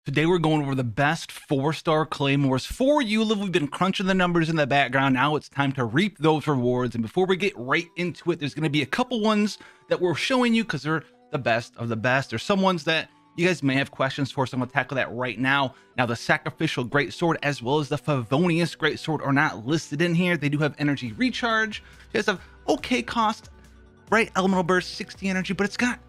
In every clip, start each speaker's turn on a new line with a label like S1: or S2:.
S1: Today we're going over the best 4-star claymores for Eula. We've been crunching the numbers in the background. Now it's time to reap those rewards. And before we get right into it, there's going to be a couple ones that we're showing you because they're the best of the best. There's some ones that you guys may have questions for, so I'm going to tackle that right now. Now, the Sacrificial Greatsword as well as the Favonius Greatsword are not listed in here. They do have energy recharge. They just have okay cost, right? Elemental Burst, 60 energy, but it's got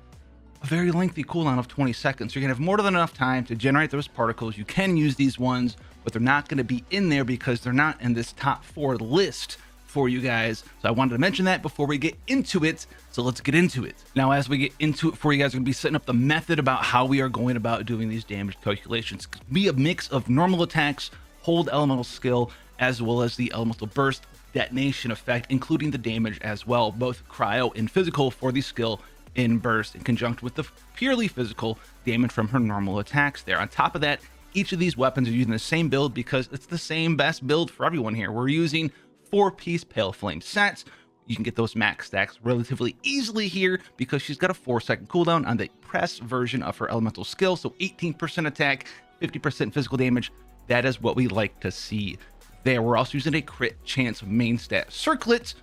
S1: a very lengthy cooldown of 20 seconds. So you're gonna have more than enough time to generate those particles. You can use these ones, but they're not gonna be in there because they're not in this top 4 list for you guys. So I wanted to mention that before we get into it. So let's get into it. Now, as we get into it for you guys, we're gonna be setting up the method about how we are going about doing these damage calculations. It's gonna be a mix of normal attacks, hold elemental skill, as well as the elemental burst detonation effect, including the damage as well, both cryo and physical for the skill in burst in conjunction with the purely physical damage from her normal attacks there. On top of that, each of these weapons are using the same build because it's the same best build for everyone here. We're using 4-piece Pale Flame sets. You can get those max stacks relatively easily here because she's got a 4-second cooldown on the press version of her elemental skill. So 18% attack, 50% physical damage. That is what we like to see there. We're also using a crit chance main stat circlet.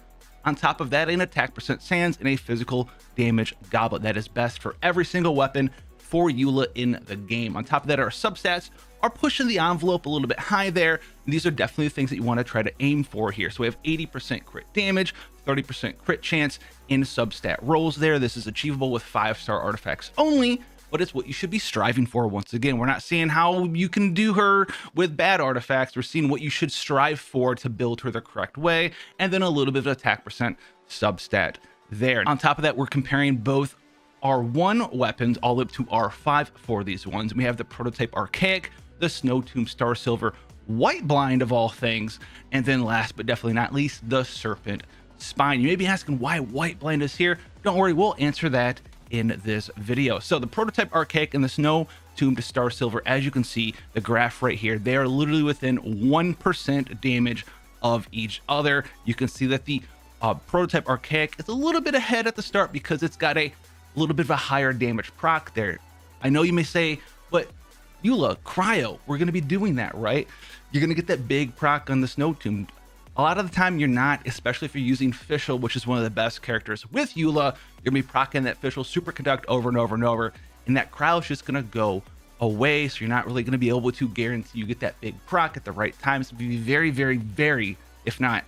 S1: On top of that, an attack percent sands and a physical damage goblet. That is best for every single weapon for Eula in the game. On top of that, our substats are pushing the envelope a little bit high there. And these are definitely the things that you want to try to aim for here. So we have 80% crit damage, 30% crit chance in substat rolls there. This is achievable with 5-star artifacts only, but it's what you should be striving for. Once again, we're not seeing how you can do her with bad artifacts. We're seeing what you should strive for to build her the correct way, and then a little bit of attack percent substat there. On top of that, we're comparing both R1 weapons all the way up to R5 for these ones. We have the Prototype Archaic, the Snow Tomb Star Silver White Blind of all things, and then last but definitely not least, the Serpent Spine. You may be asking why White Blind is here. Don't worry, we'll answer that in this video. So the Prototype Archaic and the Snow Tomb to Star Silver, as you can see the graph right here, they are literally within 1% damage of each other. You can see that the Prototype Archaic is a little bit ahead at the start because it's got a little bit of a higher damage proc there. I know you may say, but Eula, cryo, we're going to be doing that, right? You're going to get that big proc on the Snow Tomb. A lot of the time you're not, especially if you're using Fischl, which is one of the best characters with Eula. You're going to be proccing that Fischl Superconduct over and over and over, and that cryo is just going to go away, so you're not really going to be able to guarantee you get that big proc at the right time. So it'd be very, very, very, if not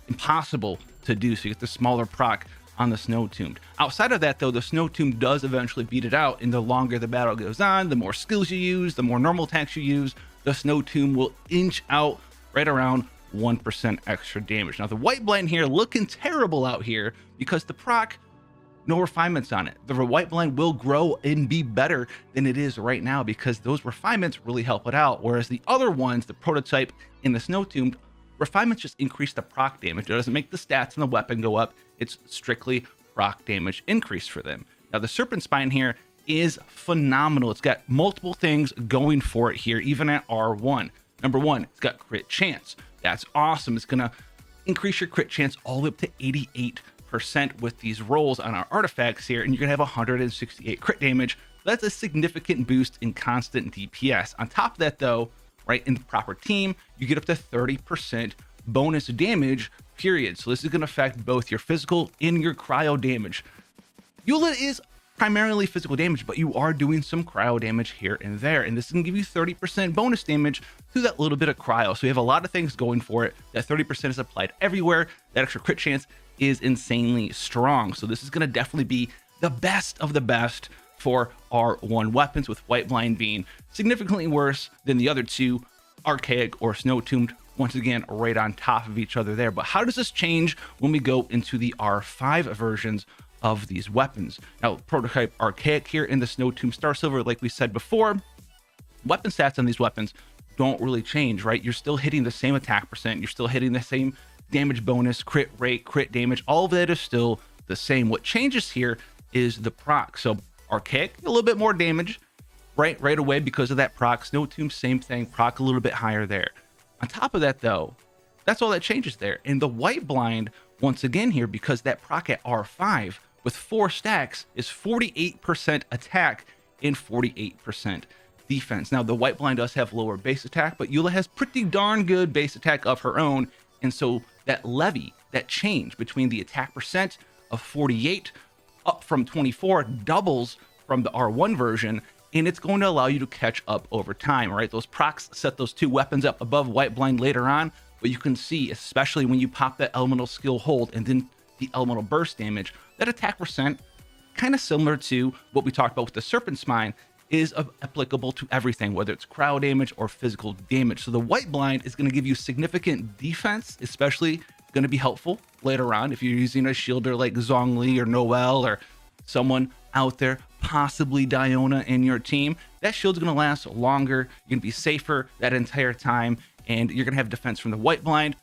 S1: impossible to do, so you get the smaller proc on the Snow Tomb. Outside of that, though, the Snow Tomb does eventually beat it out, and the longer the battle goes on, the more skills you use, the more normal attacks you use, the Snow Tomb will inch out right around 1% extra damage. Now, the White Blind here looking terrible out here because the proc, no refinements on it. The White Blind will grow and be better than it is right now because those refinements really help it out. Whereas the other ones, the Prototype and the Snow Tomb, refinements just increase the proc damage. It doesn't make the stats on the weapon go up. It's strictly proc damage increase for them. Now, the Serpent Spine here is phenomenal. It's got multiple things going for it here, even at R1. Number one, it's got crit chance. That's awesome. It's going to increase your crit chance all the way up to 88% with these rolls on our artifacts here, and you're going to have 168 crit damage. That's a significant boost in constant DPS. On top of that, though, right, in the proper team, you get up to 30% bonus damage, period. So this is going to affect both your physical and your cryo damage. Eula is primarily physical damage, but you are doing some cryo damage here and there, and this is going to give you 30% bonus damage through that little bit of cryo. So you have a lot of things going for it. That 30% is applied everywhere. That extra crit chance is insanely strong. So this is going to definitely be the best of the best for R1 weapons, with White Blind being significantly worse than the other two, Archaic or Snow Tombed, once again right on top of each other there. But how does this change when we go into the R5 versions of these weapons? Now, Prototype Archaic here in the Snow Tomb Star Silver, like we said before, weapon stats on these weapons don't really change, right? You're still hitting the same attack percent, you're still hitting the same damage bonus, crit rate, crit damage, all of that is still the same. What changes here is the proc. So Archaic, a little bit more damage right away because of that proc. Snow Tomb, same thing, proc a little bit higher there. On top of that, though, that's all that changes there. And the White Blind, once again here, because that proc at R5 with 4 stacks is 48% attack and 48% defense. Now, the white blind does have lower base attack, but Eula has pretty darn good base attack of her own. And so that levy, that change between the attack percent of 48 up from 24 doubles from the R1 version, and it's going to allow you to catch up over time, right? Those procs set those two weapons up above white blind later on, but you can see, especially when you pop that elemental skill hold and then the elemental burst damage, that attack percent, kind of similar to what we talked about with the Serpent Spine, is applicable to everything, whether it's cryo damage or physical damage. So the white blind is going to give you significant defense, especially going to be helpful later on if you're using a shielder like Zhongli or Noelle or someone out there, possibly Diona in your team. That shield's going to last longer. You're going to be safer that entire time, and you're going to have defense from the white blind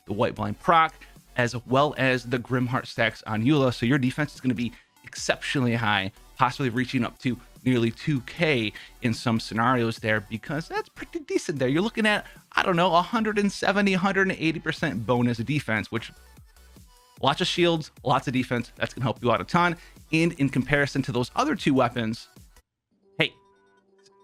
S1: proc, as well as the Grimheart stacks on Eula. So your defense is going to be exceptionally high, possibly reaching up to nearly 2k in some scenarios there, because that's pretty decent there. You're looking at, I don't know, 170, 180% bonus defense, which lots of shields, lots of defense. That's gonna help you out a ton. And in comparison to those other two weapons, hey,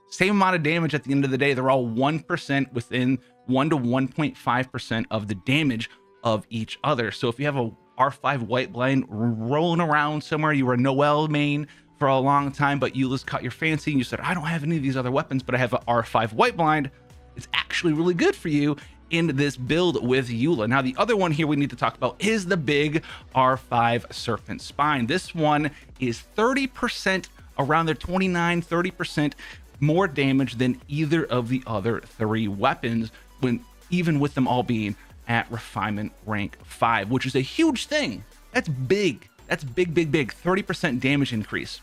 S1: same amount of damage at the end of the day. They're all 1% within 1 to 1.5% of the damage of each other. So if you have a R5 white blind rolling around somewhere, you were a Noelle main for a long time, but Eula's caught your fancy and you said, I don't have any of these other weapons, but I have an R5 white blind, it's actually really good for you in this build with Eula. Now, the other one here we need to talk about is the big R5 Serpent Spine. This one is 30%, around their 29, 30% more damage than either of the other three weapons, when even with them all being at refinement rank 5, which is a huge thing. That's big. That's big, big, big. 30% damage increase.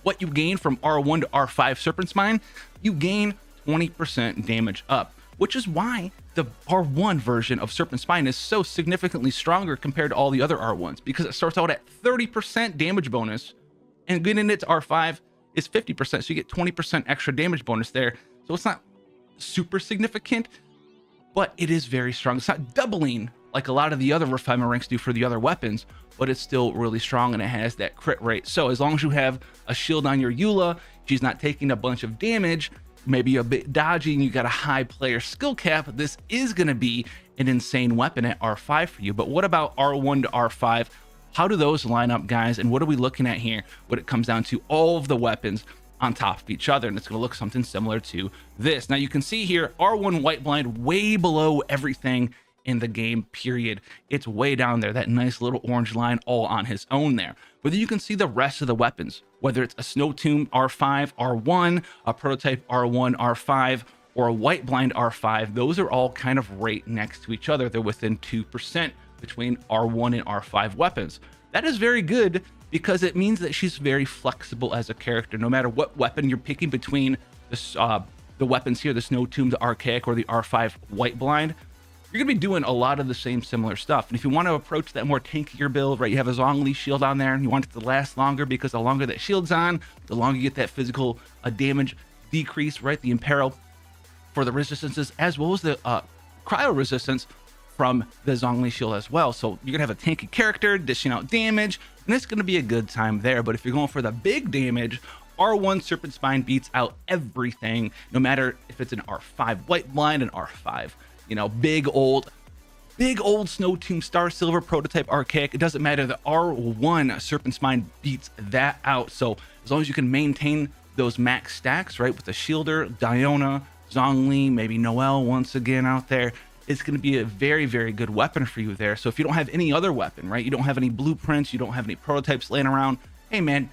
S1: What you gain from R1 to R5 Serpent Spine, you gain 20% damage up, which is why the R1 version of Serpent Spine is so significantly stronger compared to all the other R1s, because it starts out at 30% damage bonus, and getting it to R5 is 50%, so you get 20% extra damage bonus there. So it's not super significant, but it is very strong. It's not doubling like a lot of the other refinement ranks do for the other weapons, but it's still really strong, and it has that crit rate. So as long as you have a shield on your Eula, she's not taking a bunch of damage, maybe a bit dodgy, and you got a high player skill cap, this is going to be an insane weapon at R5 for you. But what about R1 to R5? How do those line up, guys? And what are we looking at here when it comes down to all of the weapons on top of each other? And it's going to look something similar to this. Now you can see here, R1 white blind way below everything in the game, period. It's way down there, that nice little orange line all on his own there. But then you can see the rest of the weapons, whether it's a Snow Tomb R5 R1, a prototype R1 R5, or a white blind R5, those are all kind of right next to each other. They're within 2% between R1 and R5 weapons. That is very good, because it means that she's very flexible as a character. No matter what weapon you're picking between this, the weapons here, the Snow Tomb, the Archaic, or the R5 white blind, you're going to be doing a lot of the same similar stuff. And if you want to approach that more tankier build, right, you have a Zhongli shield on there, and you want it to last longer, because the longer that shield's on, the longer you get that physical damage decrease, right, the Impero for the resistances, as well as the cryo resistance from the Zhongli shield as well. So you're going to have a tanky character dishing out damage, and it's going to be a good time there. But if you're going for the big damage, R1 Serpent Spine beats out everything, no matter if it's an R5 white blind, an R5, you know, big old Snow Tomb Star Silver prototype Archaic. It doesn't matter. The R1 Serpent Spine beats that out. So as long as you can maintain those max stacks, right, with the shielder, Diona, Zhongli, maybe Noelle once again out there, it's going to be a very, very good weapon for you there. So if you don't have any other weapon, right, you don't have any blueprints, you don't have any prototypes laying around, hey man,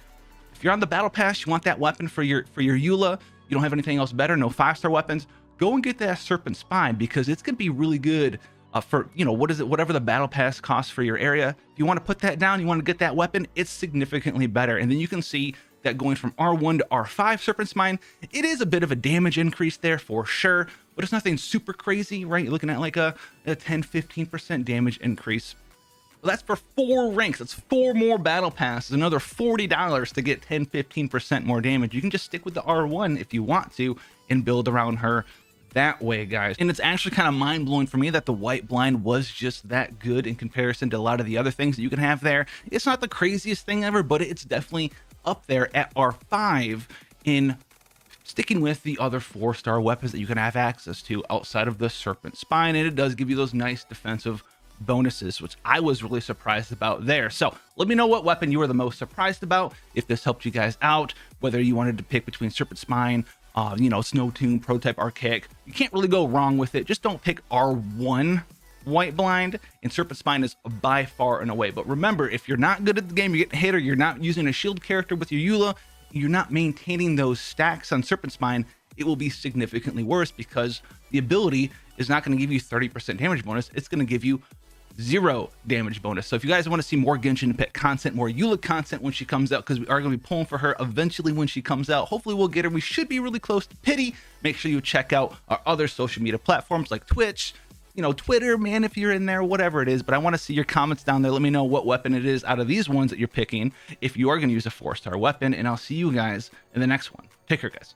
S1: if you're on the battle pass, you want that weapon for your Eula, you don't have anything else better, no 5-star weapons, go and get that Serpent Spine, because it's going to be really good for, you know, whatever the battle pass costs for your area. If you want to put that down, you want to get that weapon, it's significantly better. And then you can see that going from R1 to R5 Serpent Spine, it is a bit of a damage increase there for sure, but it's nothing super crazy, right? You're looking at like a 10-15% damage increase. Well, that's for 4 ranks. That's 4 more battle passes, another $40 to get 10-15% more damage. You can just stick with the R1 if you want to and build around her that way, guys. And it's actually kind of mind-blowing for me that the white blind was just that good in comparison to a lot of the other things that you can have there. It's not the craziest thing ever, but it's definitely up there at R5 in sticking with the other 4-star weapons that you can have access to outside of the Serpent Spine, and it does give you those nice defensive bonuses, which I was really surprised about there. So let me know what weapon you were the most surprised about, if this helped you guys out, whether you wanted to pick between Serpent Spine, Snow Tomb, Prototype, Archaic. You can't really go wrong with it. Just don't pick R1 White Blind, and Serpent Spine is by far and away. But remember, if you're not good at the game, you're getting hit, or you're not using a shield character with your Eula, you're not maintaining those stacks on Serpent Spine, it will be significantly worse, because the ability is not going to give you 30% damage bonus. It's going to give you 0 damage bonus. So if you guys want to see more Genshin Pet content, more Eula content when she comes out, because we are going to be pulling for her eventually when she comes out, hopefully we'll get her. We should be really close to Pity. Make sure you check out our other social media platforms like Twitch, Twitter, man, if you're in there, whatever it is. But I want to see your comments down there. Let me know what weapon it is out of these ones that you're picking, if you are going to use a 4-star weapon, and I'll see you guys in the next one. Take care, guys.